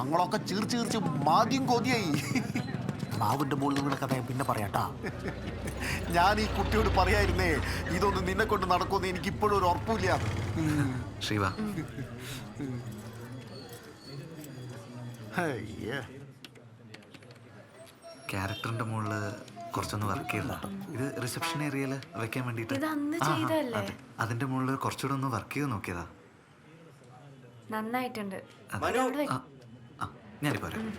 ഞങ്ങളൊക്കെ ചീർച്ച് മാദ്യം കൊതിയായി. മാവിന്റെ മുകളിൽ നിങ്ങളുടെ കഥ പിന്നെ പറയാട്ടാ. ഞാൻ ഈ കുട്ടിയോട് പറയായിരുന്നേ ഇതൊന്നും നിന്നെ കൊണ്ട് നടക്കുമെന്ന് എനിക്ക് ഇപ്പോഴും ഒരു ഉറപ്പില്ല. ശിവ ക്യാരക്ടറിന്റെ മുകളില് കുറച്ചൊന്ന് വർക്ക് ചെയ്യണം. ഇത് റിസപ്ഷൻ ഏരിയയില് വെക്കാൻ വേണ്ടിട്ട് അതിന്റെ മുകളിൽ കുറച്ചുകൂടെ ഒന്ന് വർക്ക് ചെയ്ത് നോക്കിയതാ. നന്നായിട്ടുണ്ട്. ഞാനിപ്പോ വരാം.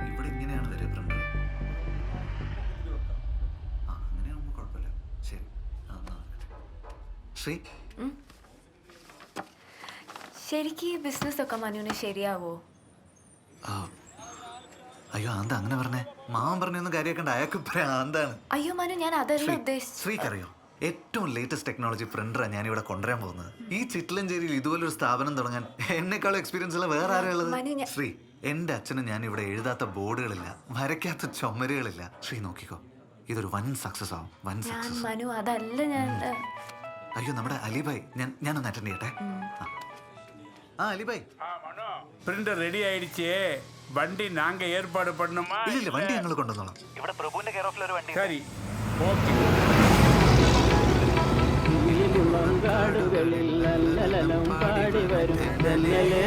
ഇവിടെ ഇങ്ങനെയാണ് വരിക പ്രിന്റർ. അങ്ങനെയാകുമ്പോ കുഴപ്പമില്ല. ശരി. ശ്രീ ശരിക്കും ഈ ബിസിനസ് ഒക്കെ മനുവിന് ശരിയാവോ? അയ്യോ എന്താ അങ്ങനെ പറഞ്ഞേ? മാമൻ പറഞ്ഞൊന്നും കാര്യമാക്കണ്ട, അയാൾക്ക് ഭ്രാന്താണ്. അയ്യോ മനു, ഞാൻ അതല്ല ഉദ്ദേശിച്ചത്. ശ്രീക്കറിയോ ഏറ്റവും ലേറ്റസ്റ്റ് ടെക്നോളജി പ്രിന്ററാണ് ഞാനിവിടെ കൊണ്ടുവരാൻ പോകുന്നത്. ഈ ചിറ്റലഞ്ചേരിയിൽ ഇതുപോലൊരു സ്ഥാപനം തുടങ്ങാൻ എന്നെക്കാളും എക്സ്പീരിയൻസ് ഉള്ള വേറെ ആരാ ഉള്ളത്? ശ്രീ, എന്റെ അച്ഛനും ഞാൻ ഇവിടെ എഴുതാത്ത ബോർഡുകളില്ല, വരയ്ക്കാത്ത ചുമരുകളില്ല. ശ്രീ നോക്കിക്കോ, ഇതൊരു വൻ സക്സസ് ആവും. വൻ സക്സസ്. മനു അതല്ല ഞാൻ. അയ്യോ നമ്മുടെ അലിഭായ്, ഞാനൊന്ന് അറ്റൻഡ് ചെയ്യട്ടെ. അലിഭായ്, பிரிண்டர் ரெடி ஆயிடுச்சு. வண்டி நாங்க ஏற்பாடு பண்ணணுமா? ഇല്ല വണ്ടി ഞങ്ങൾ കൊണ്ടുവന്നോളാം. ഇവിടെ പ്രഭുവിന്റെ കെയർ ഓഫിൽ ഒരു വണ്ടി. சரி, ஓகே. കാടുകളിൽ നല്ലലം പാടി വരും തെന്നലേ,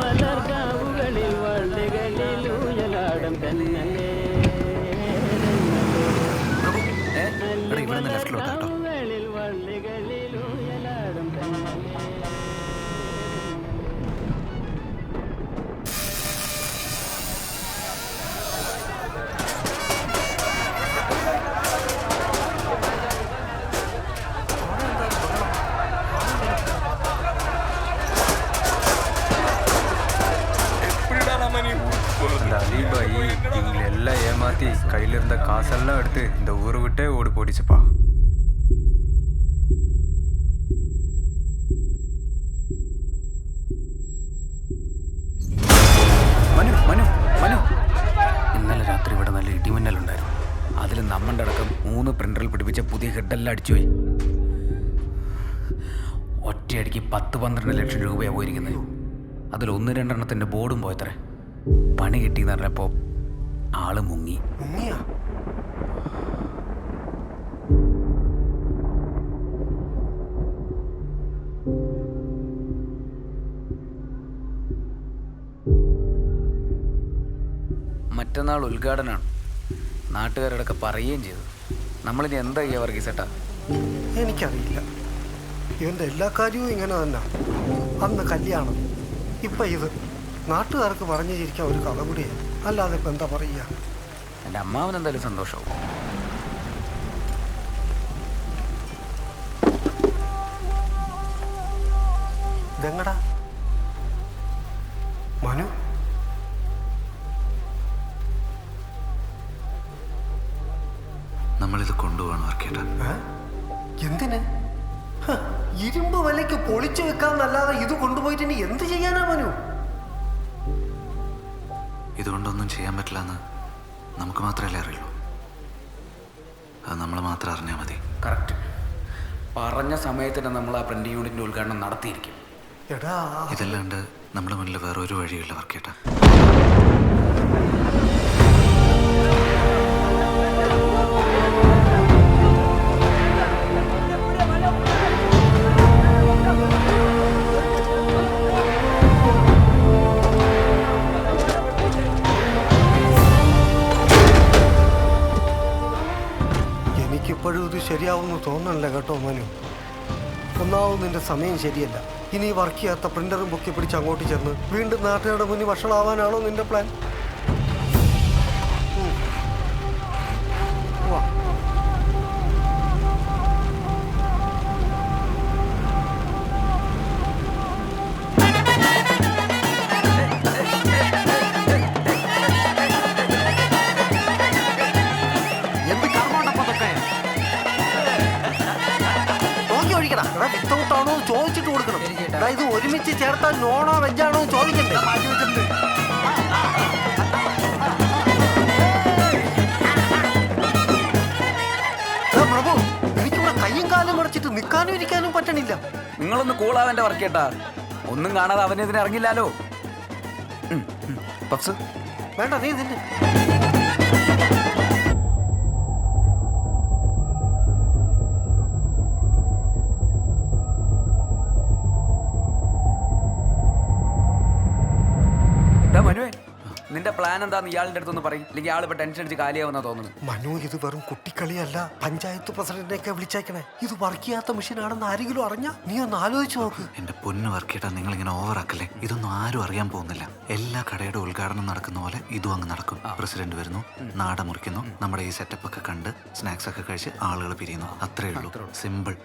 മലർക്കാവുകളിൽ വള്ളികളിൽ ഊയലാടും തെന്നലേ, കാവുകളിൽ വള്ളികളിൽ ഊയലാടും തെന്നലേ. இந்த அலிபாயி இவங்களை எல்லாம் ஏமாத்தி கையில இருந்த காசெல்லாம் எடுத்து இந்த ஊரை விட்டே ஓடி போடிச்சுப்பா. മനു മനു മനു ഇന്നലെ രാത്രി ഇവിടെ നല്ല ഇടിമിന്നലുണ്ടായിരുന്നു. അതിൽ നമ്മളുടെ അടക്കം 3 പ്രിന്ററിൽ പിടിപ്പിച്ച പുതിയ ഹെഡെല്ലാം അടിച്ചുപോയി. ഒറ്റയടിക്ക് 10-12 ലക്ഷം രൂപയാണ് പോയിരിക്കുന്നത്. അതിൽ 1-2 ബോർഡും പോയത്രേ. പണി കിട്ടിയെന്ന് പറഞ്ഞപ്പോൾ ആള് മുങ്ങി. മറ്റന്നാൾ ഉദ്ഘാടനമാണ്. നാട്ടുകാരോടൊക്കെ പറയുകയും ചെയ്തു. നമ്മളിനി എന്താ ചെയ്യാ വർഗീസേട്ടാ? എനിക്കറിയില്ല. ഇവൻ്റെ എല്ലാ കാര്യവും ഇങ്ങനെ തന്നെ. അന്ന് കല്യാണം, ഇപ്പം ഇത്. നാട്ടുകാർക്ക് പറഞ്ഞു ചിരിക്കാൻ ഒരു കഥ കൂടിയാണ്, അല്ലാതെ ഇപ്പം എന്താ പറയുക. എൻ്റെ അമ്മാവൻ എന്തായാലും സന്തോഷവും. ഇതെങ്ങടാ മനു? നമ്മളിത് കൊണ്ടുപോകണം വർക്കേട്ടാ. എന്തിന്? ഇരുമ്പ് വിലയ്ക്ക് പൊളിച്ചു വെക്കാന്നല്ലാതെ ഇത് കൊണ്ടുപോയിട്ട് ഇനി എന്ത് ചെയ്യാനാ മനു? ഇതുകൊണ്ടൊന്നും ചെയ്യാൻ പറ്റില്ല എന്ന് നമുക്ക് മാത്രമല്ലേ അറിയുള്ളൂ. അത് നമ്മൾ മാത്രം അറിഞ്ഞാൽ മതി. കറക്റ്റ്. പറഞ്ഞ സമയത്തിന് നമ്മൾ ആ പ്രിന്റ് യൂണിറ്റിന്റെ ഉദ്ഘാടനം നടത്തിയിരിക്കും. എടാ, ഇതല്ലാണ്ട് നമ്മുടെ മുന്നിൽ വേറെ ഒരു വഴിയില്ല വർക്കേട്ടാ. എനിക്കിപ്പോഴും ഇത് ശരിയാവുമെന്ന് തോന്നണില്ല കേട്ടോ മനു. ഒന്നാവും നിന്റെ സമയം ശരിയല്ല. ഇനി വർക്ക് ചെയ്യാത്ത പ്രിന്ററും പൊക്കി പിടിച്ച് അങ്ങോട്ട് ചെന്ന് വീണ്ടും നാട്ടുകാരുടെ മുന്നിൽ വഷളാവാനാണോ നിന്റെ പ്ലാൻ? ഒരുമിച്ച് ചേർത്താൽ നോണോ വെജാണോ ചോദിക്കണ്ടേ? പ്രഭു, എനിക്കിവിടെ കയ്യും കാലും മുടച്ചിട്ട് നിൽക്കാനും ഇരിക്കാനും പറ്റണില്ല. നിങ്ങളൊന്ന് കൂളാവന്റെ വർക്ക് കേട്ടാ. ഒന്നും കാണാതെ അവനെതിരെ ഇറങ്ങില്ലാലോ. പപ്സ് വേണ്ട, നീ നിന്നെ മനുവേ, നിന്റെ പ്ലാൻ എന്താന്ന് ഇയാളുടെ അടുത്തൊന്ന് പറയും. അല്ലെങ്കിൽ ആളിപ്പോ ടെൻഷൻ അടിച്ച് കാലിയാവുന്ന തോന്നുന്നു. മനു, ഇത് വെറും കുട്ടിക്കളിയല്ല. പഞ്ചായത്ത് പ്രസിഡന്റിനെയൊക്കെ വിളിച്ചേക്കണേ. ഇത് വർക്ക് ചെയ്യാത്ത മെഷീനാണെന്ന് ആരെങ്കിലും അറിഞ്ഞാ നീ ഒന്ന് ആലോചിച്ച് നോക്ക്. എന്റെ പൊന്ന് വർക്ക് ചെയ്താൽ നിങ്ങൾ ഇങ്ങനെ ഓവറാക്കല്ലേ. ഇതൊന്നും ആരും അറിയാൻ പോകുന്നില്ല. എല്ലാ കടയുടെ ഉദ്ഘാടനം നടക്കുന്ന പോലെ ഇതും അങ്ങ് നടക്കും. പ്രസിഡന്റ് വരുന്നു, നാട മുറിക്കുന്നു, നമ്മുടെ ഈ സെറ്റപ്പ് ഒക്കെ കണ്ട് സ്നാക്സ് ഒക്കെ കഴിച്ച് ആളുകൾ പിരിയുന്നു. അത്രേ ഉള്ളൂ. സിമ്പിൾ.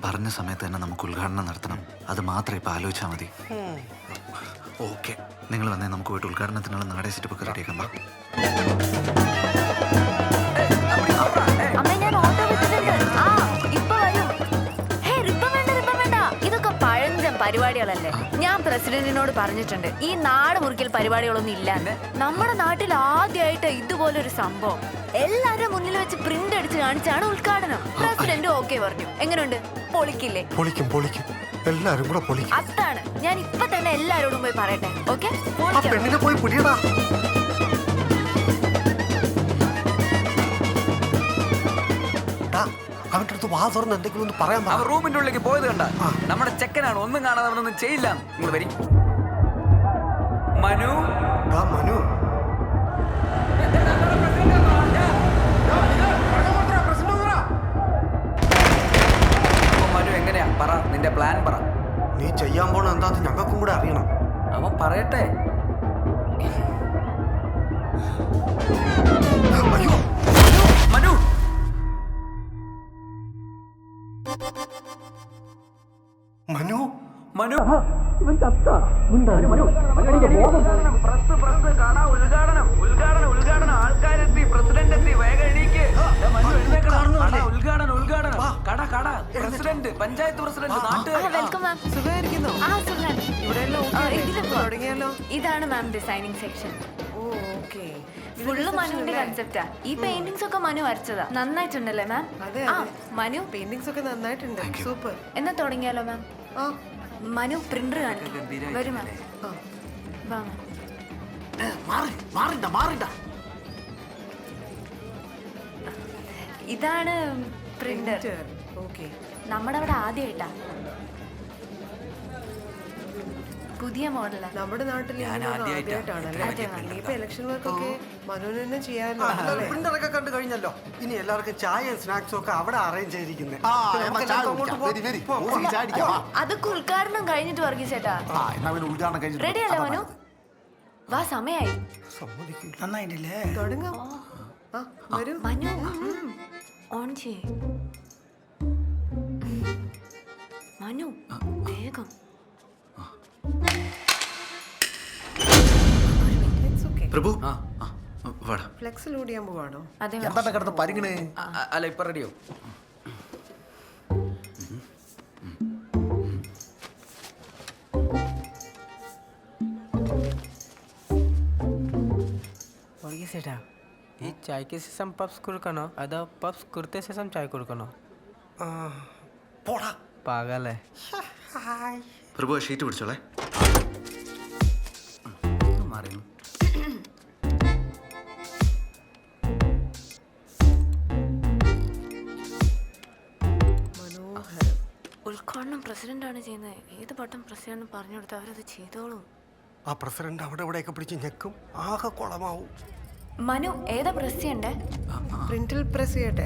പറഞ്ഞ സമയത്ത് തന്നെ നമുക്ക് ഉദ്ഘാടനം നടത്തണം. അത് മാത്രം ഇപ്പൊ ആലോചിച്ചാൽ മതി. ഓക്കെ, നിങ്ങൾ വന്നേ, നമുക്ക് പോയിട്ട് ഉദ്ഘാടനത്തിനുള്ള നാടേ സെറ്റപ്പ് ഒക്കെ റെഡിയാക്കാം. അമ്മ ഞാൻ ഓട്ടോ വിട്ടിട്ടുണ്ട്. ആ ഇപ്പൊ വരും. ഹേ, റിബൺ വേണ്ട, റിബൺ വേണ്ട. ഇതൊക്കെ പഴഞ്ചൻ പരിപാടികളല്ലേ. ഞാൻ പ്രസിഡന്റിനോട് പറഞ്ഞിട്ടുണ്ട് ഈ നാട് മുറിക്കൽ പരിപാടികളൊന്നും ഇല്ലാന്ന്. നമ്മുടെ നാട്ടിൽ ആദ്യമായിട്ട് ഇതുപോലൊരു സംഭവം എല്ലാവരുടെ മുന്നിൽ വെച്ച് പ്രിന്റ് അടിച്ച് കാണിച്ചാണ് ഉദ്ഘാടനം. പ്രസിഡന്റ് ഓക്കെ പറഞ്ഞു. എങ്ങനെയുണ്ട്? പൊളിക്കില്ലേ? പൊളിക്കും, പൊളിക്കും. എല്ലാരും കൂടെ പൊളിക്കും. അതാണ് ഞാൻ ഇപ്പൊ തന്നെ എല്ലാരോടും പോയി പറയട്ടെ. ഓക്കെ, ആ പെണ്ണിനെ പോയി പിടിയടാ. അവന്റെ അടുത്ത് വാ തുറന്ന് എന്തെങ്കിലും ഒന്ന് പറയാൻ പറ. അവൻ റൂമിന്റെ ഉള്ളിലേക്ക് പോയത് കണ്ട. നമ്മുടെ ചെക്കനാണ്, ഒന്നും കാണാതെ അവനൊന്നും ചെയ്യില്ല. നിങ്ങൾ വരി. മനു, മനു, മനു എങ്ങനെയാ? പറ, നിന്റെ പ്ലാൻ പറ. നീ ചെയ്യാൻ പോണ എന്താന്ന് ഞങ്ങൾക്കും കൂടെ അറിയണം. അവൻ പറയട്ടെ. അയ്യോ, മനു, മനു, മനു, ആൾക്കാരെത്തി, പ്രസിഡന്റ് എത്തി, വേഗം എണീക്ക്. ഉദ്ഘാടനം, കട, പ്രസിഡന്റ്, പഞ്ചായത്ത് പ്രസിഡന്റ്, നാട്ടുകാർ. Welcome ma'am. സുഖമായിരിക്കുന്നോ? ആ സുഖം. തുടങ്ങിയാലോ? ഇതാണ് ma'am designing section. Okay. Full മനുവിന്റെ കൺസെപ്റ്റാ. ഈ പെയിന്റിങ്സ് ഒക്കെ മനു വരച്ചതാ. നന്നായിട്ടുണ്ടല്ലേ മാം? അതെ, ആ മനു, പെയിന്റിങ്സ് ഒക്കെ നന്നായിട്ടുണ്ട്. സൂപ്പർ. എന്നാ തുടങ്ങിയാലോ മാം? ആ, മനു പ്രിന്റർ കാണിക്കും. വരും മാം. വാ മാം. മാറിണ്ട. ഇതാണ് പ്രിന്റർ. ഓക്കെ. നമ്മുടെ അവിടെ ആദ്യമായിട്ടാ, പുതിയ മോഡലാ. നമ്മുടെ നാട്ടിൽ ആദ്യമായിട്ടാണല്ലേ? ഇപ്പൊ ഇലക്ഷൻ വർക്കൊക്കെ മനുവിന് തന്നെ ചെയ്യാമല്ലോ. പ്രിന്ററൊക്കെ കണ്ടു കഴിഞ്ഞല്ലോ. ഇനി എല്ലാവർക്കും ചായയും സ്നാക്സും ഒക്കെ അവിടെ അറേഞ്ച് ചെയ്തിരിക്കുന്നത്. അതൊക്കെ ഉദ്ഘാടനം കഴിഞ്ഞിട്ട് വർഗീസ് ചേട്ടാ. റെഡി അല്ലേ മനു? വാ, സമയായി. നന്നായിട്ടില്ലേ? തുടങ്ങാം. ആ, വരൂ. മനു ഓൺ ചെയ്യ്. മനു വേഗം. പ്രഭു, വാടാ. ഫ്ലെക്സ് ലോഡ് ചെയ്യാൻ പോവാണോ? അതെ എന്താ കിടന്ന് പരിങ്ങണേ? അല്ല, ഇപ്പൊ റെഡിയോ? ചേട്ടാ, ഈ ചായക്ക് ശേഷം പപ്സ് കൊടുക്കണോ അതോ പപ്സ് കൊടുത്ത ശേഷം ചായ കൊടുക്കണോ? പാകല്ലേ? പ്രഭു, ഷീറ്റ് പിടിച്ചോളേ. മാറിയുന്നു. ഉദ്ഘാടനം പ്രസിഡന്റ് ആണ് ചെയ്യുന്നത്. ഏത് പട്ടം പ്രസിഡന്റ് പറഞ്ഞു കൊടുത്താൽ അവരത് ചെയ്തോളും. ആ പ്രസിഡന്റ് അവിടെ ഇവിടെയൊക്കെ പിടിച്ച് ഞെക്കും, ആകെ കുളമാവും. മനു ഏതാ പ്രസ് ചെയ്യണ്ടേ? പ്രിന്റിൽ പ്രസ് ചെയ്യട്ടെ?